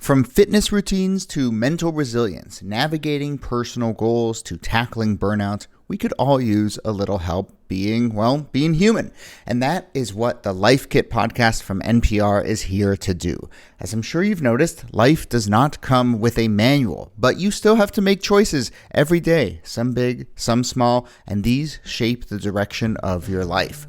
From fitness routines to mental resilience, navigating personal goals to tackling burnout, we could all use a little help being human. And that is what the Life Kit podcast from NPR is here to do. As I'm sure you've noticed, life does not come with a manual, but you still have to make choices every day, some big, some small, and these shape the direction of your life.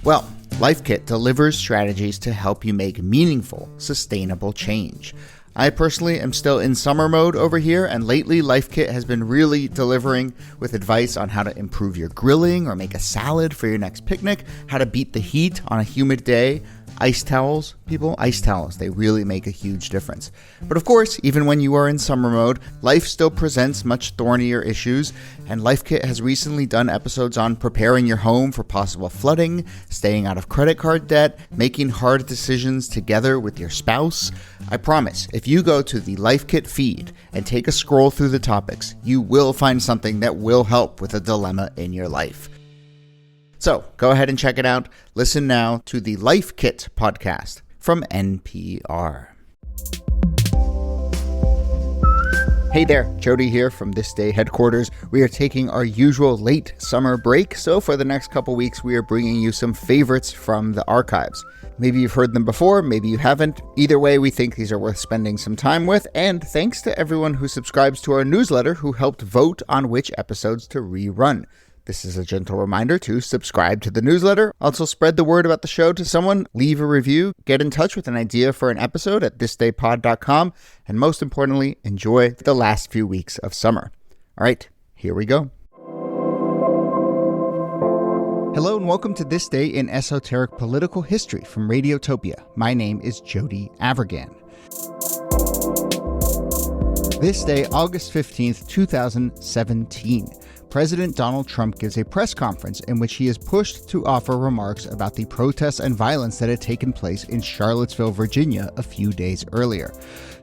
Well, Life Kit delivers strategies to help you make meaningful, sustainable change. I personally am still in summer mode over here, and lately Life Kit has been really delivering with advice on how to improve your grilling or make a salad for your next picnic, how to beat the heat on a humid day. Ice towels, people, ice towels, they really make a huge difference. But of course, even when you are in summer mode, life still presents much thornier issues, and Life Kit has recently done episodes on preparing your home for possible flooding, staying out of credit card debt, making hard decisions together with your spouse. I promise, if you go to the Life Kit feed and take a scroll through the topics, you will find something that will help with a dilemma in your life. So go ahead and check it out. Listen now to the Life Kit podcast from NPR. Hey there, Jody here from This Day headquarters. We are taking our usual late summer break, so for the next couple weeks we are bringing you some favorites from the archives. Maybe you've heard them before, maybe you haven't. Either way, we think these are worth spending some time with, and thanks to everyone who subscribes to our newsletter who helped vote on which episodes to rerun. This is a gentle reminder to subscribe to the newsletter. Also spread the word about the show to someone, leave a review, get in touch with an idea for an episode at thisdaypod.com, and most importantly, enjoy the last few weeks of summer. All right, here we go. Hello and welcome to This Day in Esoteric Political History from Radiotopia. My name is Jody Avergan. This day, August 15th, 2017. President Donald Trump gives a press conference in which he is pushed to offer remarks about the protests and violence that had taken place in Charlottesville, Virginia, a few days earlier.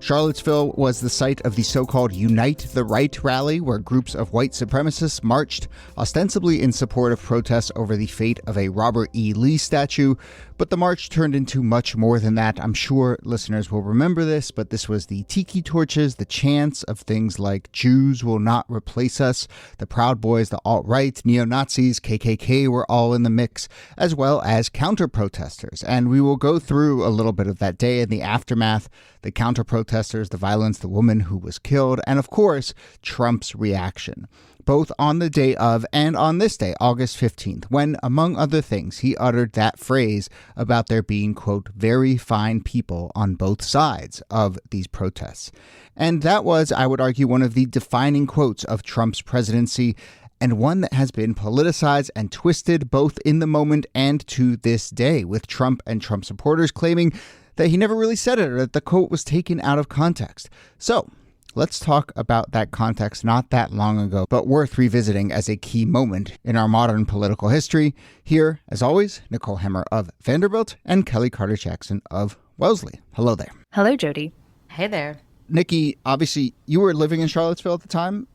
Charlottesville was the site of the so-called Unite the Right rally, where groups of white supremacists marched, ostensibly in support of protests over the fate of a Robert E. Lee statue. But the march turned into much more than that. I'm sure listeners will remember this, but this was the tiki torches, the chants of things like Jews will not replace us, the Proud Boys, the alt-right, neo-Nazis, KKK were all in the mix, as well as counter-protesters. And we will go through a little bit of that day and the aftermath, the counter-protesters, the violence, the woman who was killed, and of course, Trump's reaction, both on the day of and on this day, August 15th, when, among other things, he uttered that phrase about there being, quote, very fine people on both sides of these protests. And that was, I would argue, one of the defining quotes of Trump's presidency, and one that has been politicized and twisted both in the moment and to this day, with Trump and Trump supporters claiming that he never really said it or that the quote was taken out of context. So let's talk about that context not that long ago, but worth revisiting as a key moment in our modern political history. Here, as always, Nicole Hemmer of Vanderbilt and Kellie Carter-Jackson of Wellesley. Hello there. Hello, Jody. Hey there. Nikki, obviously, you were living in Charlottesville at the time?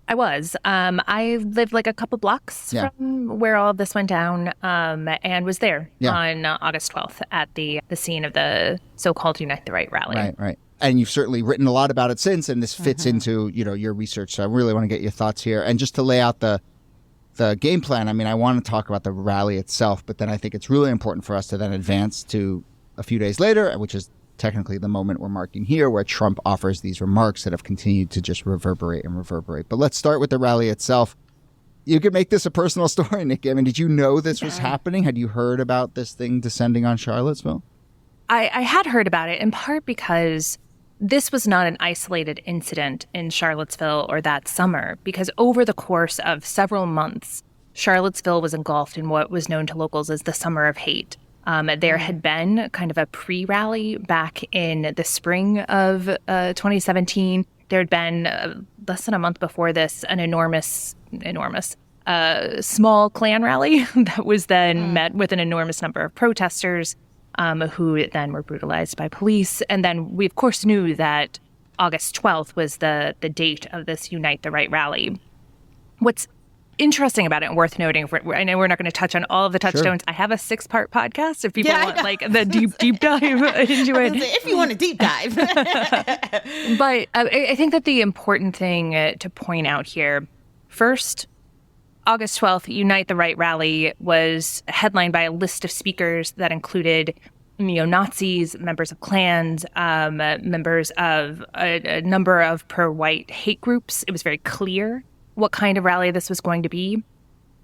I was. I lived like a couple blocks from where all of this went down, and was there on August 12th at the scene of the so-called Unite the Right rally. Right. And you've certainly written a lot about it since, and this fits into, your research. So I really want to get your thoughts here. And just to lay out the game plan, I mean, I want to talk about the rally itself, but then I think it's really important for us to then advance to a few days later, which is technically the moment we're marking here, where Trump offers these remarks that have continued to just reverberate. But let's start with the rally itself. You could make this a personal story, Nikki. I mean, did you know this was happening? Had you heard about this thing descending on Charlottesville? I had heard about it, in part because this was not an isolated incident in Charlottesville or that summer, because over the course of several months, Charlottesville was engulfed in what was known to locals as the Summer of Hate. There had been kind of a pre-rally back in the spring of 2017. There had been, less than a month before this, an enormous, small Klan rally that was then met with an enormous number of protesters who then were brutalized by police. And then we, of course, knew that August 12th was the date of this Unite the Right rally. What's interesting about it and worth noting, I know we're not going to touch on all of the touchstones. Sure. I have a 6-part podcast if people want like the deep dive into it. If you want a deep dive. But I think that the important thing to point out here, first, August 12th, Unite the Right rally was headlined by a list of speakers that included neo-Nazis, members of Klans, members of a number of pro-white hate groups. It was very clear what kind of rally this was going to be.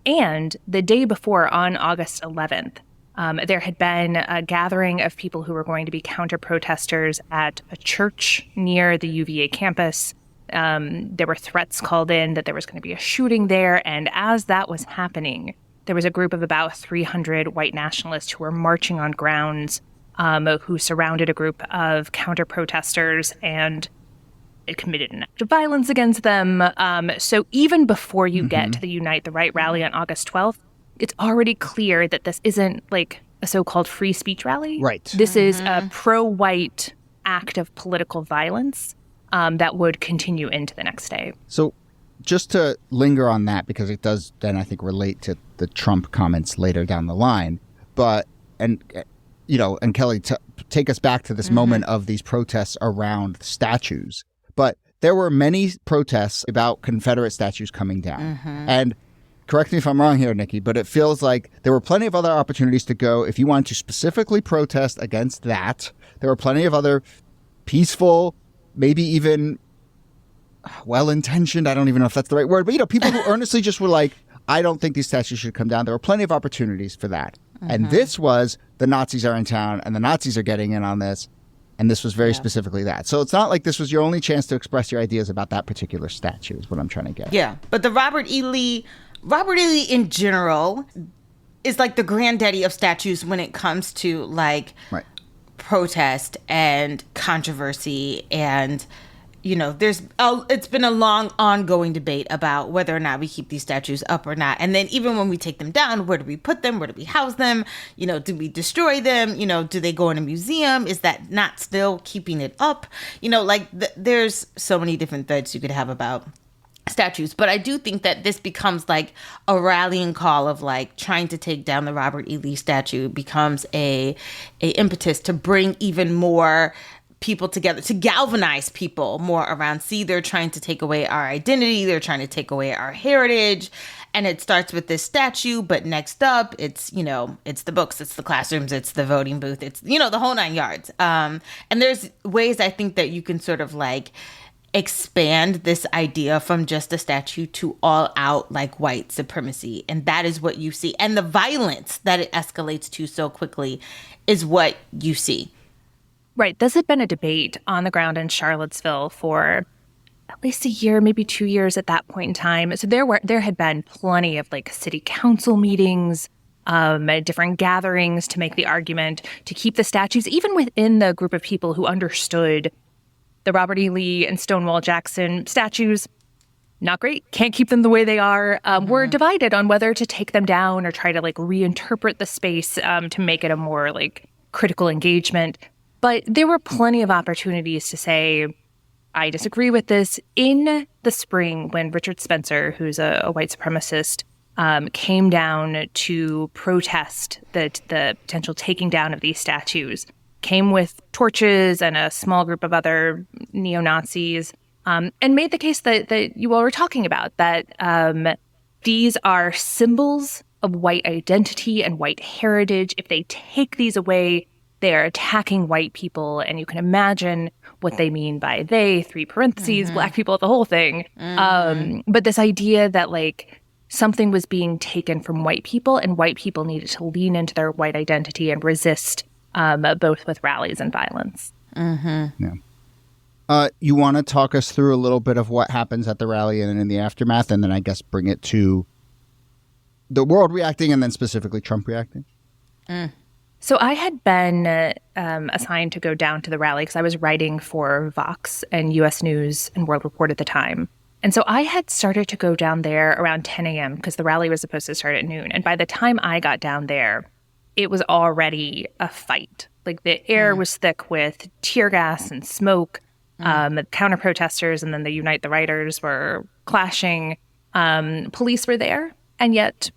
And the day before, on August 11th, there had been a gathering of people who were going to be counter-protesters at a church near the UVA campus. There were threats called in that there was going to be a shooting there. And as that was happening, there was a group of about 300 white nationalists who were marching on grounds, who surrounded a group of counter-protesters and it committed an act of violence against them. So even before you get to the Unite the Right rally on August 12th, it's already clear that this isn't like a so-called free speech rally. Right. This is a pro-white act of political violence that would continue into the next day. So just to linger on that, because it does then, I think, relate to the Trump comments later down the line. But, and Kellie, take us back to this moment of these protests around statues. But there were many protests about Confederate statues coming down. And correct me if I'm wrong here, Nikki, but it feels like there were plenty of other opportunities to go. If you wanted to specifically protest against that, there were plenty of other peaceful, maybe even well-intentioned, I don't even know if that's the right word, but, people who earnestly just were like, I don't think these statues should come down. There were plenty of opportunities for that. And this was, the Nazis are in town and the Nazis are getting in on this. And this was very specifically that. So it's not like this was your only chance to express your ideas about that particular statue is what I'm trying to get. Yeah. But the Robert E. Lee in general is like the granddaddy of statues when it comes to like protest and controversy. And, it's been a long ongoing debate about whether or not we keep these statues up or not. And then even when we take them down, where do we put them? Where do we house them? Do we destroy them? Do they go in a museum? Is that not still keeping it up? There's so many different threads you could have about statues. But I do think that this becomes like a rallying call of like trying to take down the Robert E. Lee statue becomes a impetus to bring even more people together, to galvanize people more around, they're trying to take away our identity, they're trying to take away our heritage. And it starts with this statue, but next up, it's, it's the books, it's the classrooms, it's the voting booth, it's, the whole 9 yards. And there's ways I think that you can sort of like expand this idea from just a statue to all out like white supremacy. And that is what you see. And the violence that it escalates to so quickly is what you see. Right. This had been a debate on the ground in Charlottesville for at least a year, maybe 2 years at that point in time. So there had been plenty of like city council meetings, different gatherings to make the argument to keep the statues, even within the group of people who understood the Robert E. Lee and Stonewall Jackson statues. Not great. Can't keep them the way they are. We're divided on whether to take them down or try to like reinterpret the space to make it a more like critical engagement. But there were plenty of opportunities to say, I disagree with this. In the spring, when Richard Spencer, who's a white supremacist, came down to protest the potential taking down of these statues, came with torches and a small group of other neo-Nazis, and made the case that you all were talking about, that these are symbols of white identity and white heritage. If they take these away, they are attacking white people, and you can imagine what they mean by they, 3 parentheses, black people, the whole thing. But this idea that like something was being taken from white people and white people needed to lean into their white identity and resist both with rallies and violence. Yeah. You want to talk us through a little bit of what happens at the rally and in the aftermath, and then I guess bring it to the world reacting and then specifically Trump reacting? So I had been assigned to go down to the rally because I was writing for Vox and U.S. News and World Report at the time. And so I had started to go down there around 10 a.m. because the rally was supposed to start at noon. And by the time I got down there, it was already a fight. Like the air was thick with tear gas and smoke. The counter-protesters and then the Unite the Righters were clashing. Police were there, and yet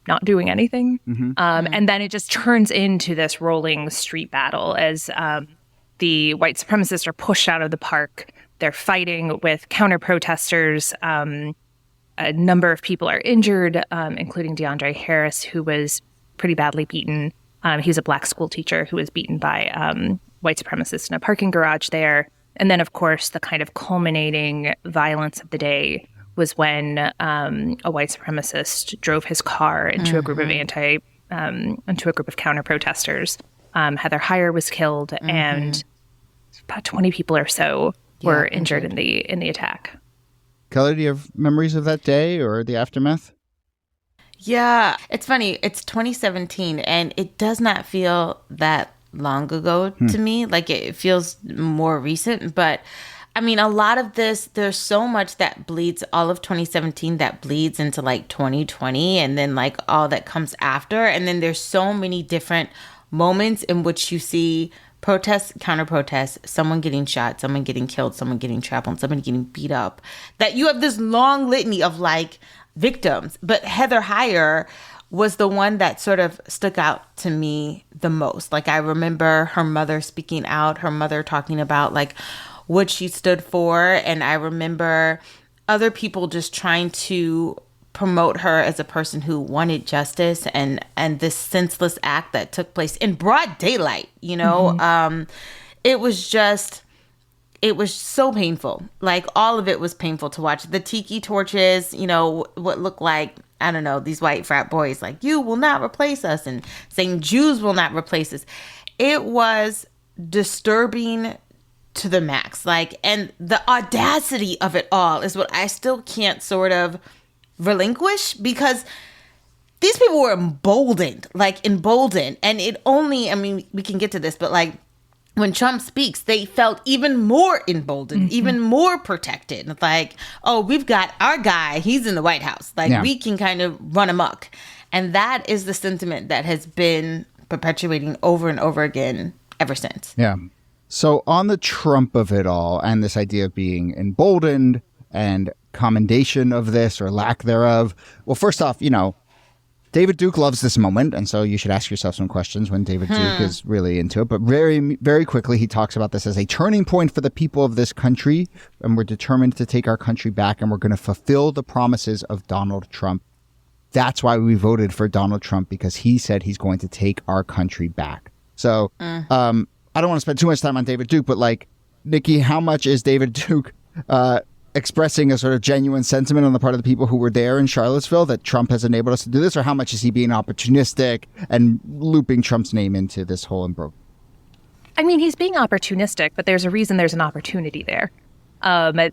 not doing anything. And then it just turns into this rolling street battle as the white supremacists are pushed out of the park. They're fighting with counter-protesters. A number of people are injured, including DeAndre Harris, who was pretty badly beaten. He's a black school teacher who was beaten by white supremacists in a parking garage there. And then, of course, the kind of culminating violence of the day was when a white supremacist drove his car into a group of into a group of counter-protesters. Heather Heyer was killed, and about 20 people or so were injured in the attack. Kellie, do you have memories of that day or the aftermath? Yeah, it's funny. It's 2017, and it does not feel that long ago to me. Like, it feels more recent. But, I mean, a lot of this, there's so much that bleeds, all of 2017 that bleeds into, like, 2020, and then, like, all that comes after. And then there's so many different moments in which you see protests, counter-protests, someone getting shot, someone getting killed, someone getting trampled, someone getting beat up, that you have this long litany of, like, victims. But Heather Heyer was the one that sort of stuck out to me the most. Like, I remember her mother speaking out, her mother talking about, like, what she stood for. And I remember other people just trying to promote her as a person who wanted justice, and this senseless act that took place in broad daylight, you know. It was so painful. Like, all of it was painful to watch. The tiki torches, you know, what looked like, I don't know, these white frat boys, like, you will not replace us, and saying Jews will not replace us. It was disturbing to the max. Like, and the audacity of it all is what I still can't sort of relinquish, because these people were emboldened. And it only, I mean, we can get to this, but, like, when Trump speaks, they felt even more emboldened, even more protected. Like, oh, we've got our guy, he's in the White House. Like, we can kind of run amok. And that is the sentiment that has been perpetuating over and over again ever since. Yeah. So on the Trump of it all, and this idea of being emboldened and commendation of this or lack thereof. Well, first off, you know, David Duke loves this moment, and so you should ask yourself some questions when David Duke is really into it. But very, very quickly, he talks about this as a turning point for the people of this country, and we're determined to take our country back, and we're going to fulfill the promises of Donald Trump. That's why we voted for Donald Trump, because he said he's going to take our country back. So I don't want to spend too much time on David Duke, but, like, NIki, how much is David Duke expressing a sort of genuine sentiment on the part of the people who were there in Charlottesville that Trump has enabled us to do this, or how much is he being opportunistic and looping Trump's name into this whole embroglio? I mean, he's being opportunistic, but there's a reason there's an opportunity there.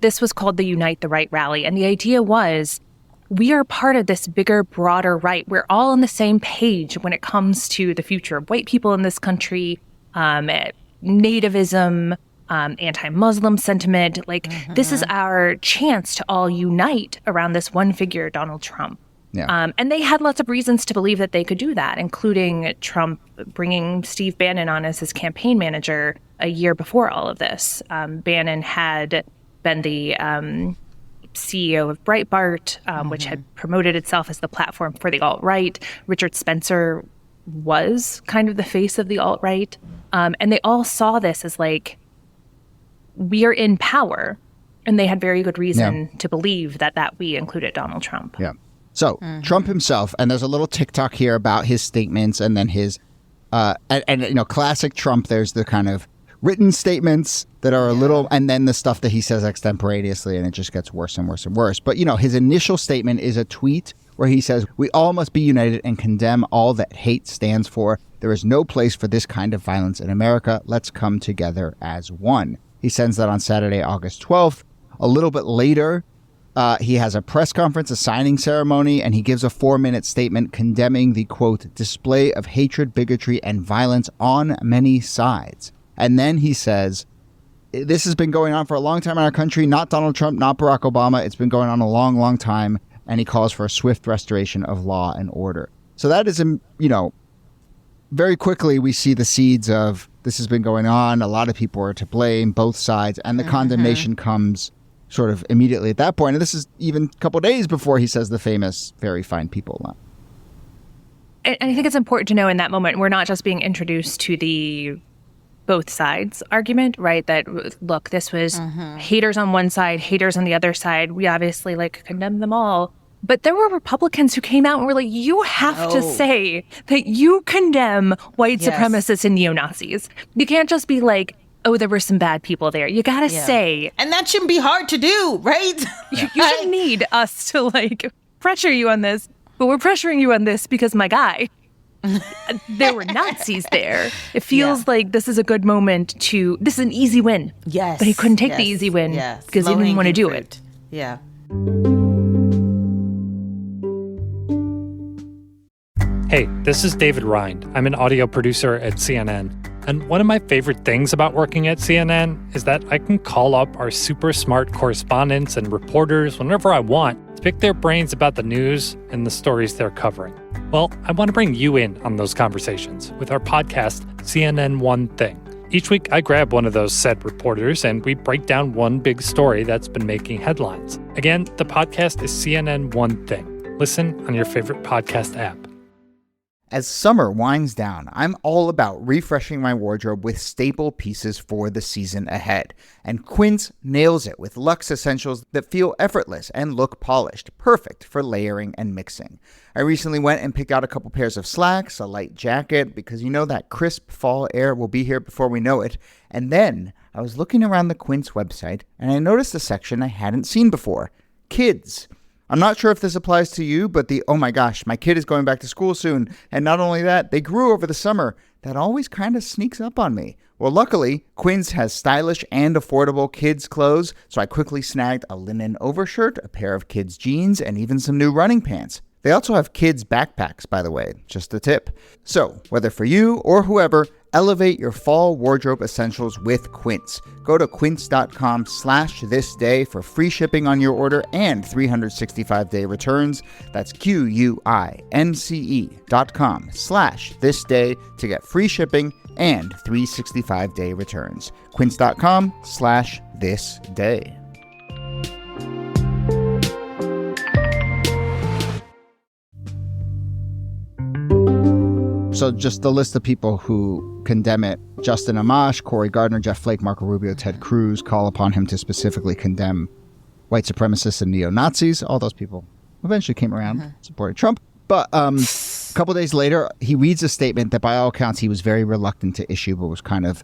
This was called the Unite the Right rally, and the idea was we are part of this bigger, broader right. We're all on the same page when it comes to the future of white people in this country, nativism, anti-Muslim sentiment. Like, this is our chance to all unite around this one figure, Donald Trump. Yeah. And they had lots of reasons to believe that they could do that, including Trump bringing Steve Bannon on as his campaign manager a year before all of this. Bannon had been the CEO of Breitbart, which had promoted itself as the platform for the alt-right. Richard Spencer was kind of the face of the alt-right. And they all saw this as, like, we are in power, and they had very good reason to believe that we included Donald Trump. Yeah. So Trump himself, and there's a little TikTok here about his statements, and then his, and you know, classic Trump. There's the kind of written statements that are a little, and then the stuff that he says extemporaneously, and it just gets worse and worse and worse. But, you know, his initial statement is a tweet where he says, "We all must be united and condemn all that hate stands for. There is no place for this kind of violence in America. Let's come together as one." He sends that on Saturday, August 12th. A little bit later, he has a press conference, a signing ceremony, and he gives a 4-minute statement condemning the, quote, display of hatred, bigotry, and violence on many sides. And then he says, this has been going on for a long time in our country, not Donald Trump, not Barack Obama. It's been going on a long, long time. And he calls for a swift restoration of law and order. So that is, you know, very quickly we see the seeds of this has been going on. A lot of people are to blame, both sides. And the condemnation comes sort of immediately at that point. And this is even a couple days before he says the famous "very fine people" line. And I think it's important to know in that moment, we're not just being introduced to the both sides argument, right? That, look, this was haters on one side, haters on the other side. We obviously condemn them all. But there were Republicans who came out and were like, you have to say that you condemn white supremacists and neo-Nazis. You can't just be like, oh, there were some bad people there. You got to say. And that shouldn't be hard to do, right? You shouldn't need us to pressure you on this, but we're pressuring you on this because, my guy, there were Nazis there. It feels like this is a good moment this is an easy win. Yes. But he couldn't take the easy win because he didn't want to do it. Yeah. Hey, this is David Rind. I'm an audio producer at CNN. And one of my favorite things about working at CNN is that I can call up our super smart correspondents and reporters whenever I want to pick their brains about the news and the stories they're covering. Well, I want to bring you in on those conversations with our podcast, CNN One Thing. Each week, I grab one of those said reporters and we break down one big story that's been making headlines. Again, the podcast is CNN One Thing. Listen on your favorite podcast app. As summer winds down, I'm all about refreshing my wardrobe with staple pieces for the season ahead. And Quince nails it with luxe essentials that feel effortless and look polished, perfect for layering and mixing. I recently went and picked out a couple pairs of slacks, a light jacket, because that crisp fall air will be here before we know it. And then I was looking around the Quince website and I noticed a section I hadn't seen before: kids. I'm not sure if this applies to you, but oh my gosh, my kid is going back to school soon. And not only that, they grew over the summer. That always kind of sneaks up on me. Well, luckily, Quince has stylish and affordable kids' clothes, so I quickly snagged a linen overshirt, a pair of kids' jeans, and even some new running pants. They also have kids' backpacks, by the way, just a tip. So, whether for you or whoever, elevate your fall wardrobe essentials with Quince. Go to quince.com/thisday for free shipping on your order and 365-day returns. That's QUINCE.com/thisday to get free shipping and 365-day returns. Quince.com/thisday. So just the list of people who condemn it: Justin Amash, Cory Gardner, Jeff Flake, Marco Rubio, Ted Cruz call upon him to specifically condemn white supremacists and neo-Nazis. All those people eventually came around, supported Trump. But a couple days later, he reads a statement that by all accounts he was very reluctant to issue, but was kind of,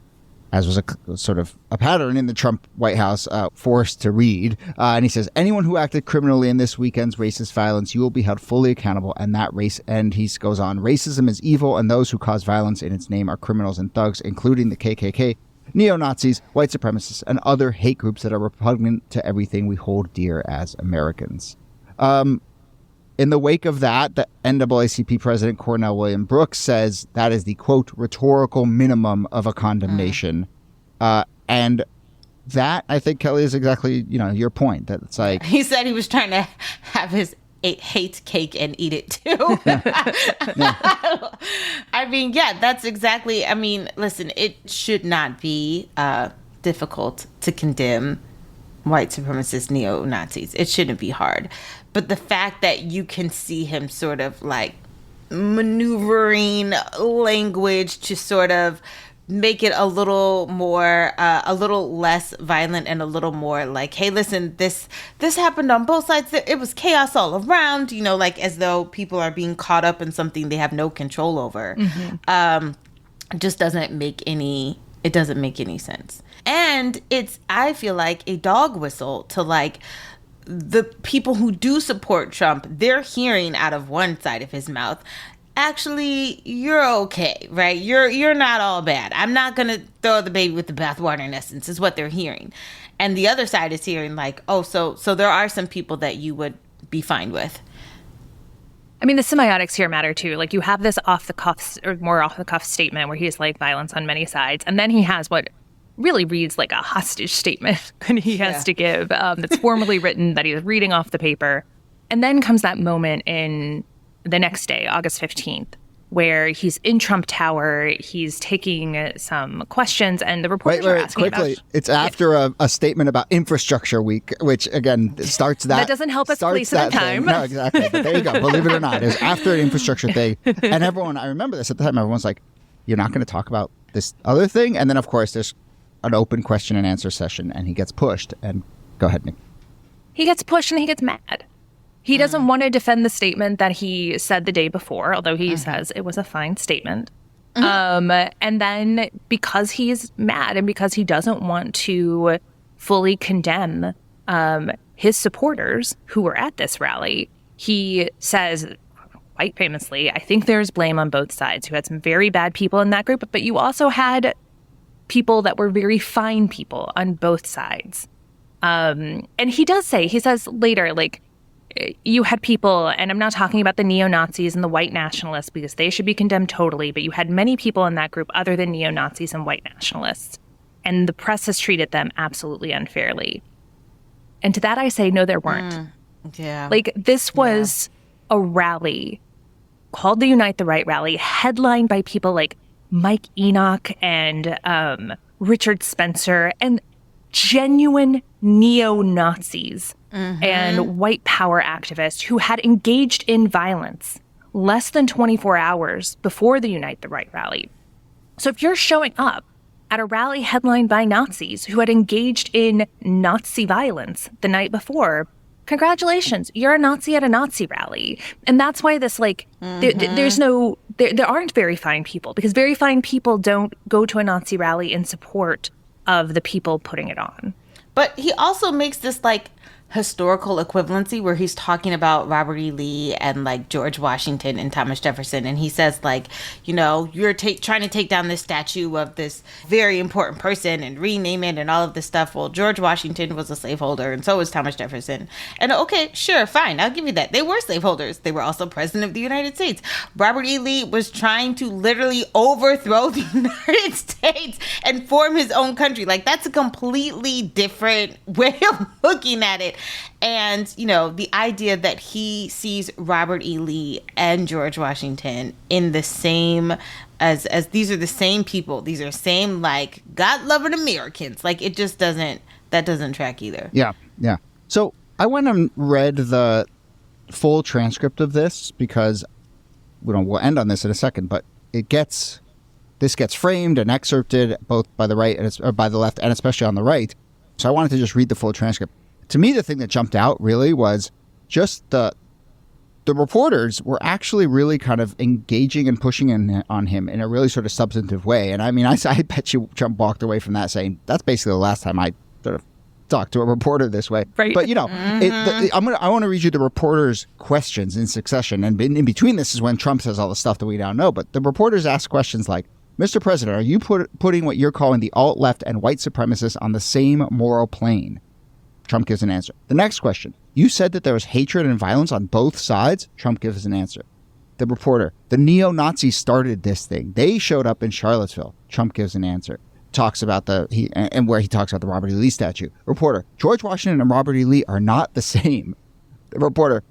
as was a sort of a pattern in the Trump White House, forced to read. And he says, anyone who acted criminally in this weekend's racist violence, you will be held fully accountable. And he goes on, racism is evil, and those who cause violence in its name are criminals and thugs, including the KKK, neo-Nazis, white supremacists, and other hate groups that are repugnant to everything we hold dear as Americans. In the wake of that, the NAACP president Cornell William Brooks says that is the, quote, rhetorical minimum of a condemnation. And that, I think, Kellie, is exactly, your point. That it's like... He said he was trying to have his hate cake and eat it too. I mean, that's exactly... listen, it should not be difficult to condemn white supremacist neo-Nazis. It shouldn't be hard. But the fact that you can see him sort of maneuvering language to sort of make it a little more, a little less violent and a little more hey, listen, this happened on both sides. It was chaos all around, as though people are being caught up in something they have no control over. Just doesn't make any sense. And it's, I feel like, a dog whistle to the people who do support Trump. They're hearing out of one side of his mouth, actually, you're okay, right? You're not all bad. I'm not going to throw the baby with the bathwater, in essence, is what they're hearing. And the other side is hearing so there are some people that you would be fine with. I mean, the semiotics here matter too. You have this more off the cuff statement where he's violence on many sides. And then he has what really reads like a hostage statement that he has to give that's formally written, that he's reading off the paper. And then comes that moment in the next day, August 15th, where he's in Trump Tower, he's taking some questions, and the reporters are asking quickly. about... It's after a statement about Infrastructure Week, which, again, starts that... That doesn't help us place it in time. No, exactly. But there you go. Believe it or not. It was after an infrastructure thing. And everyone, I remember this at the time, everyone's like, you're not going to talk about this other thing? And then, of course, there's an open question and answer session, and he gets pushed. And go ahead, Nick. He gets pushed and he gets mad. He doesn't want to defend the statement that he said the day before, although he says it was a fine statement. And then because he's mad and because he doesn't want to fully condemn his supporters who were at this rally, he says, quite famously, I think there's blame on both sides. You had some very bad people in that group, but you also had people that were very fine people on both sides. And he says later, like, you had people, and I'm not talking about the neo-Nazis and the white nationalists because they should be condemned totally, but you had many people in that group other than neo-Nazis and white nationalists. And the press has treated them absolutely unfairly. And to that I say, no, there weren't. Yeah. Like, this was a rally called the Unite the Right rally, headlined by people like Mike Enoch and Richard Spencer and genuine neo-Nazis and white power activists who had engaged in violence less than 24 hours before the Unite the Right rally. So if you're showing up at a rally headlined by Nazis who had engaged in Nazi violence the night before, congratulations, you're a Nazi at a Nazi rally. And that's why this, like, there aren't very fine people, because very fine people don't go to a Nazi rally in support of the people putting it on. But he also makes this, like, historical equivalency where he's talking about Robert E. Lee and, like, George Washington and Thomas Jefferson. And he says, like, you know, you're trying to take down this statue of this very important person and rename it and all of this stuff. Well, George Washington was a slaveholder and so was Thomas Jefferson. And okay, sure, fine, I'll give you that. They were slaveholders. They were also president of the United States. Robert E. Lee was trying to literally overthrow the United States and form his own country. Like, that's a completely different way of looking at it. And, you know, the idea that he sees Robert E. Lee and George Washington in the same, as these are the same people, these are same, like, God-loving Americans. Like, it just doesn't track either. Yeah. So I went and read the full transcript of this because, we'll end on this in a second, but this gets framed and excerpted both by the right or by the left and especially on the right. So I wanted to just read the full transcript. To me, the thing that jumped out really was just the reporters were actually really kind of engaging and pushing on him in a really sort of substantive way. And I mean, I bet you Trump walked away from that saying, that's basically the last time I sort of talked to a reporter this way. Right. But, you know, I want to read you the reporters' questions in succession. And in between this is when Trump says all the stuff that we now know. But the reporters ask questions like, Mr. President, are you putting what you're calling the alt-left and white supremacists on the same moral plane? Trump gives an answer. The next question. You said that there was hatred and violence on both sides? Trump gives an answer. The reporter. The neo-Nazis started this thing. They showed up in Charlottesville. Trump gives an answer. Talks about where he talks about the Robert E. Lee statue. Reporter. George Washington and Robert E. Lee are not the same. The reporter.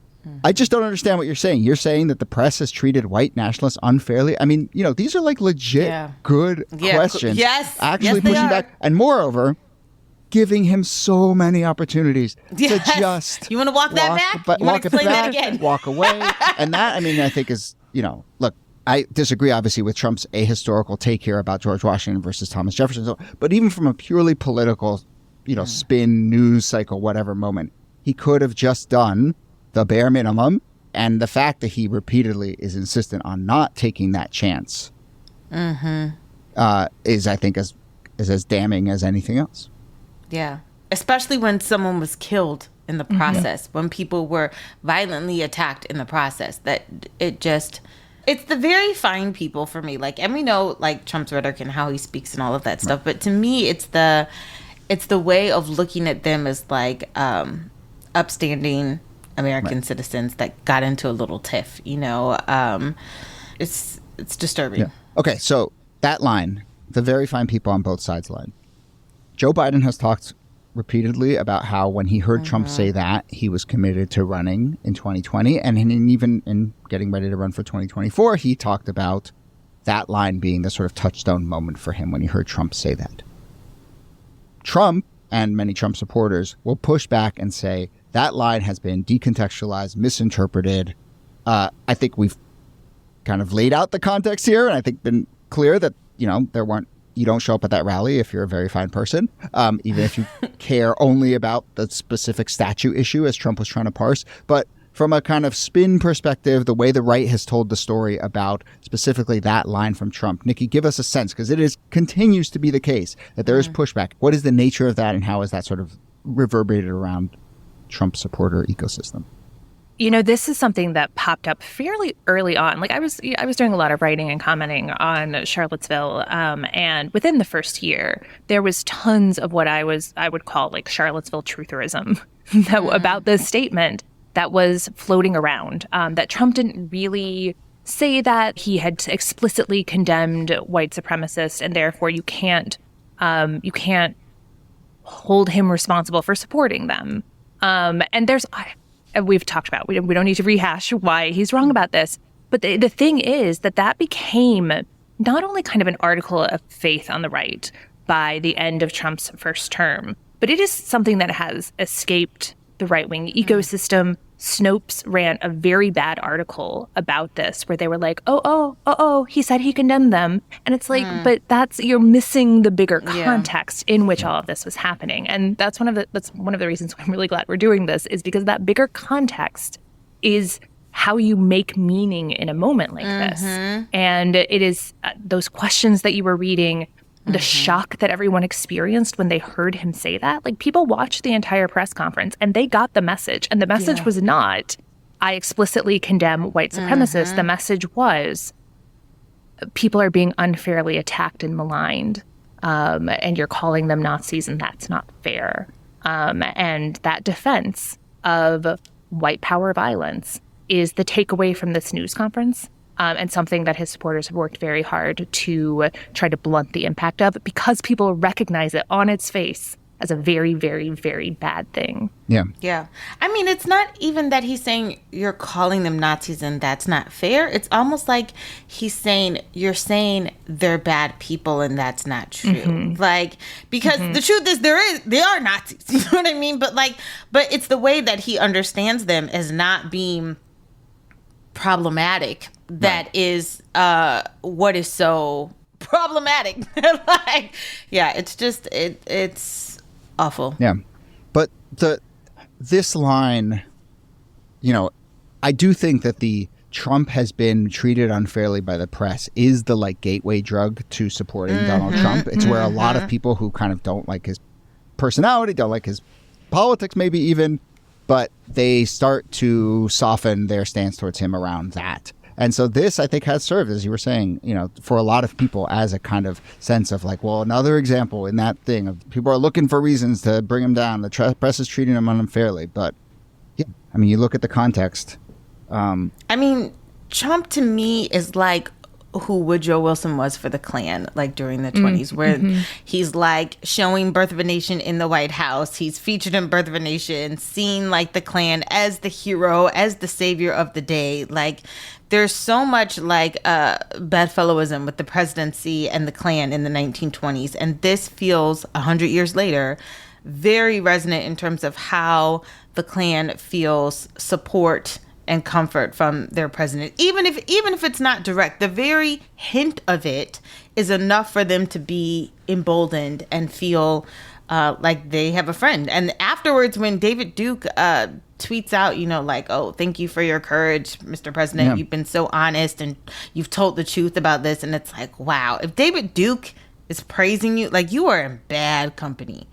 I just don't understand what you're saying. You're saying that the press has treated white nationalists unfairly? I mean, you know, these are like legit good questions. Yes. Actually pushing back. And moreover, giving him so many opportunities to just... You want to walk that back? You want to explain that again? Walk away. And that, I mean, I think is, you know, look, I disagree, obviously, with Trump's ahistorical take here about George Washington versus Thomas Jefferson. So, but even from a purely political, you know, spin, news cycle, whatever moment, he could have just done the bare minimum. And the fact that he repeatedly is insistent on not taking that chance is, I think, as damning as anything else. Yeah. Especially when someone was killed in the process, when people were violently attacked in the process, that it's the very fine people for me. Like, and we know, like, Trump's rhetoric and how he speaks and all of that stuff. But to me, it's the way of looking at them as, like, upstanding American citizens that got into a little tiff, you know. It's disturbing. Yeah. Okay, so that line, the very fine people on both sides line. Joe Biden has talked repeatedly about how when he heard Trump say that, he was committed to running in 2020. And even in getting ready to run for 2024, he talked about that line being the sort of touchstone moment for him when he heard Trump say that. Trump and many Trump supporters will push back and say that line has been decontextualized, misinterpreted. I think we've kind of laid out the context here, and I think been clear that, you don't show up at that rally if you're a very fine person, even if you care only about the specific statue issue as Trump was trying to parse. But from a kind of spin perspective, the way the right has told the story about specifically that line from Trump, NIki, give us a sense, because it continues to be the case that there is pushback. What is the nature of that, and how is that sort of reverberated around Trump supporter ecosystem? This is something that popped up fairly early on. Like I was doing a lot of writing and commenting on Charlottesville, and within the first year, there was tons of what I would call like Charlottesville trutherism about this statement that was floating around. That Trump didn't really say that he had explicitly condemned white supremacists, and therefore you can't hold him responsible for supporting them. And we've talked about, we don't need to rehash why he's wrong about this. But the thing is that became not only kind of an article of faith on the right by the end of Trump's first term, but it is something that has escaped the right-wing ecosystem. Snopes ran a very bad article about this where they were like, he said he condemned them. And it's like, but you're missing the bigger context in which all of this was happening. And that's one of the reasons why I'm really glad we're doing this, is because that bigger context is how you make meaning in a moment like this. And it is those questions that you were reading, the shock that everyone experienced when they heard him say that. Like, people watched the entire press conference and they got the message. And the message was not, I explicitly condemn white supremacists. The message was, people are being unfairly attacked and maligned. And you're calling them Nazis, and that's not fair. And that defense of white power violence is the takeaway from this news conference. And something that his supporters have worked very hard to try to blunt the impact of, because people recognize it on its face as a very, very, very bad thing. Yeah. I mean, it's not even that he's saying you're calling them Nazis and that's not fair. It's almost like he's saying you're saying they're bad people and that's not true. Like, because the truth is they are Nazis. You know what I mean? But it's the way that he understands them as not being problematic that is what is so problematic. It's just it's awful. But this line, I do think that the Trump has been treated unfairly by the press is the gateway drug to supporting Donald Trump. It's where a lot of people who kind of don't like his personality, don't like his politics maybe even, but they start to soften their stance towards him around that. And so this, I think, has served, as you were saying, for a lot of people as a kind of sense of another example in that thing of people are looking for reasons to bring him down. The press is treating him unfairly. But, you look at the context. Trump to me is like who Woodrow Wilson was for the Klan, during the 20s, where he's showing Birth of a Nation in the White House. He's featured in Birth of a Nation, seen the Klan as the hero, as the savior of the day. There's so much bedfellowism with the presidency and the Klan in the 1920s. And this feels 100 years later very resonant in terms of how the Klan feels support and comfort from their president, even if it's not direct. The very hint of it is enough for them to be emboldened and feel like they have a friend. And afterwards, when David Duke tweets out, oh, thank you for your courage, Mr. President. You've been so honest and you've told the truth about this. And it's like, wow, if David Duke is praising you, you are in bad company.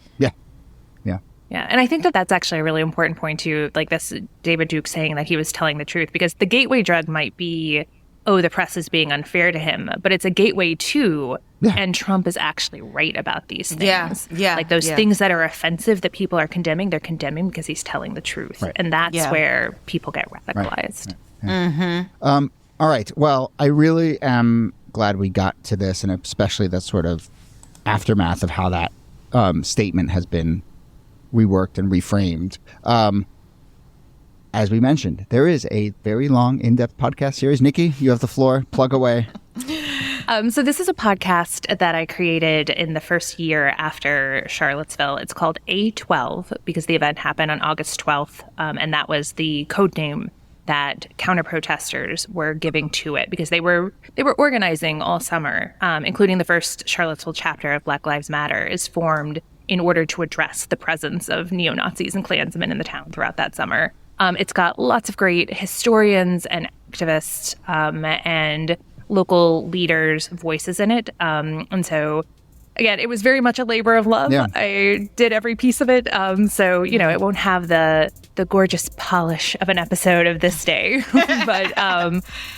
Yeah, and I think that that's actually a really important point too, this David Duke saying that he was telling the truth, because the gateway drug might be, the press is being unfair to him, but it's a gateway to, and Trump is actually right about these things. Those things that are offensive that people are condemning, they're condemning because he's telling the truth. Right. And that's where people get radicalized. All right, well, I really am glad we got to this, and especially the sort of aftermath of how that statement has been reworked and reframed. As we mentioned, there is a very long, in-depth podcast series. NIki, you have the floor. Plug away. So this is a podcast that I created in the first year after Charlottesville. It's called A12 because the event happened on August 12th, and that was the code name that counter-protesters were giving to it because they were organizing all summer, including the first Charlottesville chapter of Black Lives Matter is formed in order to address the presence of neo-Nazis and Klansmen in the town throughout that summer. It's got lots of great historians and activists and local leaders' voices in it. And so, again, it was very much a labor of love. Yeah. I did every piece of it. So, it won't have the gorgeous polish of an episode of This Day. But,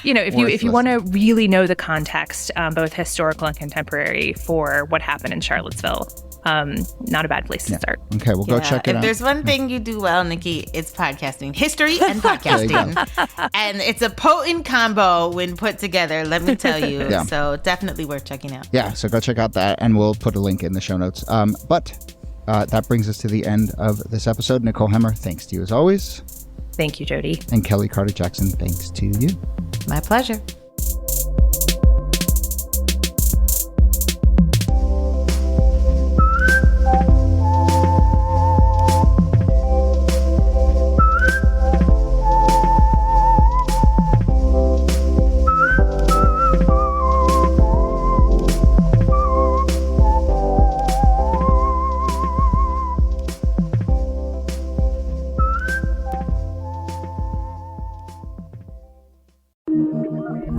if you want to really know the context, both historical and contemporary, for what happened in Charlottesville, not a bad place to start. Okay, we'll go check it out. If there's one thing you do well, NIki, it's podcasting. History and podcasting. And it's a potent combo when put together, let me tell you. Yeah. So definitely worth checking out. Yeah, so go check out that, and we'll put a link in the show notes. But that brings us to the end of this episode. Nicole Hemmer, thanks to you as always. Thank you, Jody. And Kellie Carter-Jackson, thanks to you. My pleasure.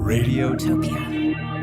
Radiotopia.